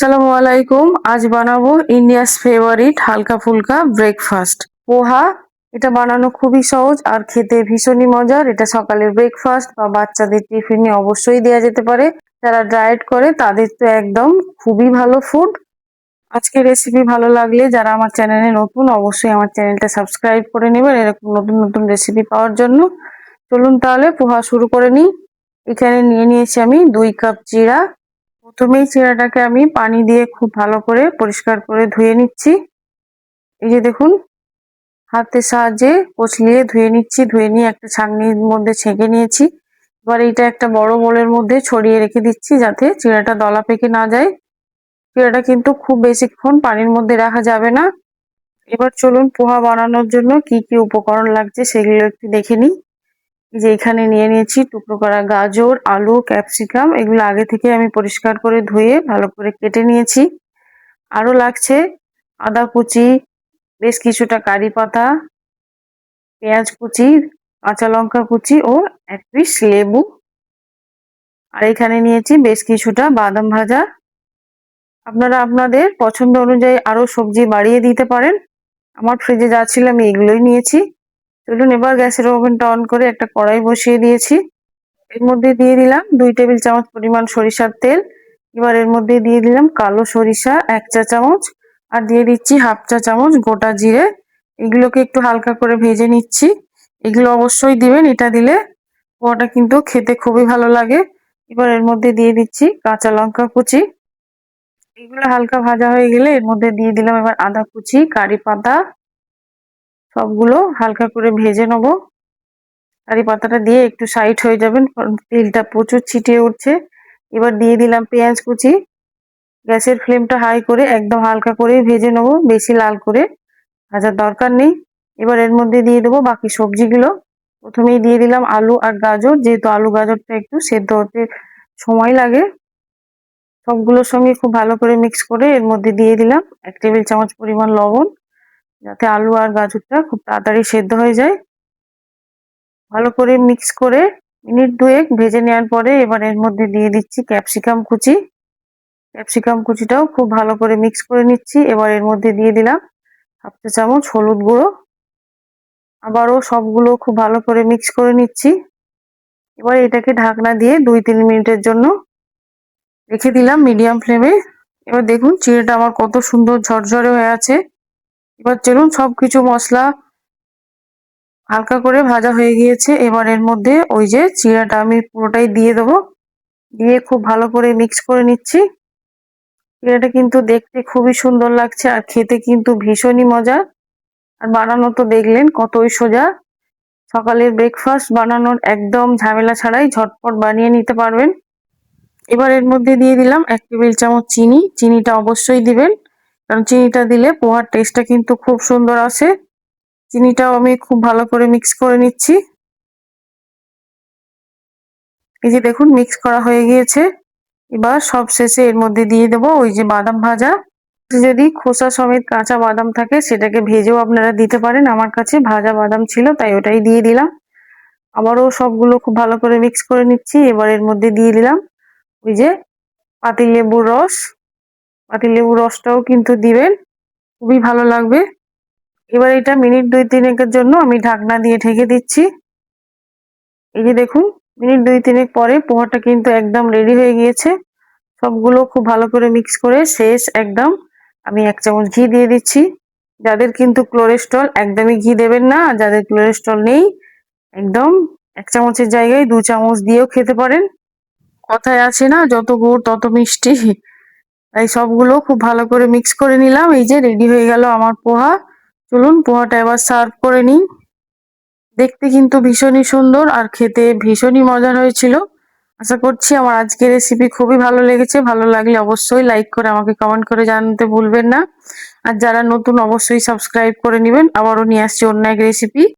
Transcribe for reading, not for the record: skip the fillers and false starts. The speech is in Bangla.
আসসালামু আলাইকুম। আজ বানাবো ইন্ডিয়াস ফেভারিট হালকা ফুলকা ব্রেকফাস্ট পোহা। এটা বানানো খুবই সহজ আর খেতে ভীষণই মজার। এটা সকালের ব্রেকফাস্ট বা বাচ্চাদের টিফিনে অবশ্যই দেওয়া যেতে পারে। যারা ডায়েট করে তাদের তো একদম খুবই ভালো ফুড। আজকের রেসিপি ভালো লাগলে যারা আমার চ্যানেলে নতুন অবশ্যই আমার চ্যানেলটা সাবস্ক্রাইব করে নেবেন এরকম নতুন নতুন রেসিপি পাওয়ার জন্য। চলুন তাহলে পোহা শুরু করে নিই। এখানে নিয়ে নিয়েছি আমি 2 কাপ জিরা। প্রথমেই চিড়াটাকে আমি পানি দিয়ে খুব ভালো করে পরিষ্কার করে ধুয়ে নিচ্ছি। এই যে দেখুন, হাতের সাহায্যে কচলিয়ে ধুয়ে নিচ্ছি। ধুয়ে নিয়ে একটা ছাঁকনির মধ্যে ছেঁকে নিয়েছি। এবার এইটা একটা বড় বোলের মধ্যে ছড়িয়ে রেখে দিচ্ছি যাতে চিড়াটা দলা পেকে না যায়। চিড়াটা কিন্তু খুব বেশিক্ষণ পানির মধ্যে রাখা যাবে না। এবার চলুন পোহা বানানোর জন্য কি কি উপকরণ লাগছে সেগুলো একটু দেখে নিই। যে এখানে নিয়ে নিয়েছি টুকরো করা গাজর, আলু, ক্যাপসিকাম। এগুলো আগে থেকে আমি পরিষ্কার করে ধুয়ে ভালো করে কেটে নিয়েছি। আরো লাগছে আদা কুচি, বেশ কিছুটা কারি পাতা, পেঁয়াজ কুচি, কাঁচা লঙ্কা কুচি ও 1 পিস লেবু। আর এখানে নিয়েছি বেশ কিছুটা বাদাম ভাজা। আপনারা আপনাদের পছন্দ অনুযায়ী আরো সবজি বাড়িয়ে দিতে পারেন। আমার ফ্রিজে যা ছিল আমি এগুলোই নিয়েছি। চলুন এবার গ্যাসের ওভেনটা অন করে একটা কড়াই বসিয়ে দিয়েছি। এর মধ্যে দিয়ে দিলাম 2 টেবিল চামচ পরিমাণ সরিষার তেল। এবার এর মধ্যে দিয়ে দিলাম কালো সরিষা 1 চা চামচ আর দিয়ে দিচ্ছি 1/2 চা চামচ গোটা জিরে। এগুলোকে একটু হালকা করে ভেজে নিচ্ছি। এগুলো অবশ্যই দিবেন, এটা দিলে পোহাটা কিন্তু খেতে খুবই ভালো লাগে। এবার এর মধ্যে দিয়ে দিচ্ছি কাঁচা লঙ্কা কুচি। এগুলো হালকা ভাজা হয়ে গেলে এর মধ্যে দিয়ে দিলাম এবার আদা কুচি, কারি পাতা। সবগুলো হালকা করে ভেজে নেবো। কারি পাতাটা দিয়ে একটু সাইড হয়ে যাবেন কারণ তেলটা প্রচুর ছিটিয়ে উঠছে। এবার দিয়ে দিলাম পেঁয়াজ কুচি। গ্যাসের ফ্লেমটা হাই করে একদম হালকা করে ভেজে নেবো, বেশি লাল করে ভাজার দরকার নেই। এবার এর মধ্যে দিয়ে দেবো বাকি সবজিগুলো। প্রথমেই দিয়ে দিলাম আলু আর গাজর, যেহেতু আলু গাজরটা একটু সেদ্ধ হতে সময় লাগে। সবগুলোর সঙ্গে খুব ভালো করে মিক্স করে এর মধ্যে দিয়ে দিলাম 1 টেবিল চামচ পরিমাণ লবণ, যাতে আলু আর গাজরটা খুব তাড়াতাড়ি সেদ্ধ হয়ে যায়। ভালো করে মিক্স করে মিনিট 2 ভেজে নেওয়ার পরে এবার এর মধ্যে দিয়ে দিচ্ছি ক্যাপসিকাম কুচি। ক্যাপসিকাম কুচিটাও খুব ভালো করে মিক্স করে নিচ্ছি। এবার এর মধ্যে দিয়ে দিলাম 1/2 চা চামচ হলুদ গুঁড়ো। আবারও সবগুলো খুব ভালো করে মিক্স করে নিচ্ছি। এবার এটাকে ঢাকনা দিয়ে 2-3 মিনিটের জন্য রেখে দিলাম মিডিয়াম ফ্লেমে। এবার দেখুন চিড়েটা আমার কত সুন্দর ঝরঝরে হয়ে আছে। এবার চলুন সবকিছু মশলা হালকা করে ভাজা হয়ে গিয়েছে। এবার এর মধ্যে ওই যে চিড়াটা আমি পুরোটাই দিয়ে দেবো। দিয়ে খুব ভালো করে মিক্স করে নিচ্ছি। চিড়াটা কিন্তু দেখতে খুবই সুন্দর লাগছে আর খেতে কিন্তু ভীষণই মজা। আর বানানো তো দেখলেন কতই সোজা। সকালের ব্রেকফাস্ট বানানোর একদম ঝামেলা ছাড়াই ঝটপট বানিয়ে নিতে পারবেন। এবার এর মধ্যে দিয়ে দিলাম 1 টেবিল চামচ চিনি। চিনিটা অবশ্যই দিবেন কারণ চিনিটা দিলে পোহার টেস্টটা কিন্তু খুব সুন্দর আসে। চিনিটাও আমি খুব ভালো করে মিক্স করে নিচ্ছি। এই যে দেখুন মিক্স করা হয়ে গিয়েছে। এবার সব শেষে এর মধ্যে দিয়ে দেবো ওই যে বাদাম ভাজা। যদি খোসা সমেত কাঁচা বাদাম থাকে সেটাকে ভেজেও আপনারা দিতে পারেন। আমার কাছে ভাজা বাদাম ছিল তাই ওটাই দিয়ে দিলাম। আবারও সবগুলো খুব ভালো করে মিক্স করে নিচ্ছি। এবার এর মধ্যে দিয়ে দিলাম ওই যে পাতিলেবুর রস। পাতিলেবুর রসটাও কিন্তু দিবেন, খুবই ভালো লাগবে। এবার এটা মিনিট 2-3 জন্য আমি ঢাকনা দিয়ে ঢেকে দিচ্ছি। এই যে দেখুন মিনিট 2-3 পরে পোহাটা কিন্তু একদম রেডি হয়ে গিয়েছে। সবগুলো খুব ভালো করে মিক্স করে শেষ একদম আমি 1 চামচ ঘি দিয়ে দিচ্ছি। যাদের কিন্তু কোলেস্ট্রল একদমই ঘি দেবেন না, আর যাদের কোলেস্ট্রল নেই একদম 1 চামচের জায়গায় 2 চামচ দিয়েও খেতে পারেন। কথায় আছে না যত গুড় তত মিষ্টি। তাই সবগুলো খুব ভালো করে মিক্স করে নিলাম। এই যে রেডি হয়ে গেল আমার পোহা। চলুন পোহাটা এবার সার্ভ করে নিই। দেখতে কিন্তু ভীষণই সুন্দর আর খেতে ভীষণই মজার হয়েছিল। আশা করছি আমার আজকের রেসিপি খুবই ভালো লেগেছে। ভালো লাগলে অবশ্যই লাইক করে আমাকে কমেন্ট করে জানাতে ভুলবেন না। আর যারা নতুন অবশ্যই সাবস্ক্রাইব করে নেবেন। আবারও নিয়ে আসছি অন্য এক রেসিপি।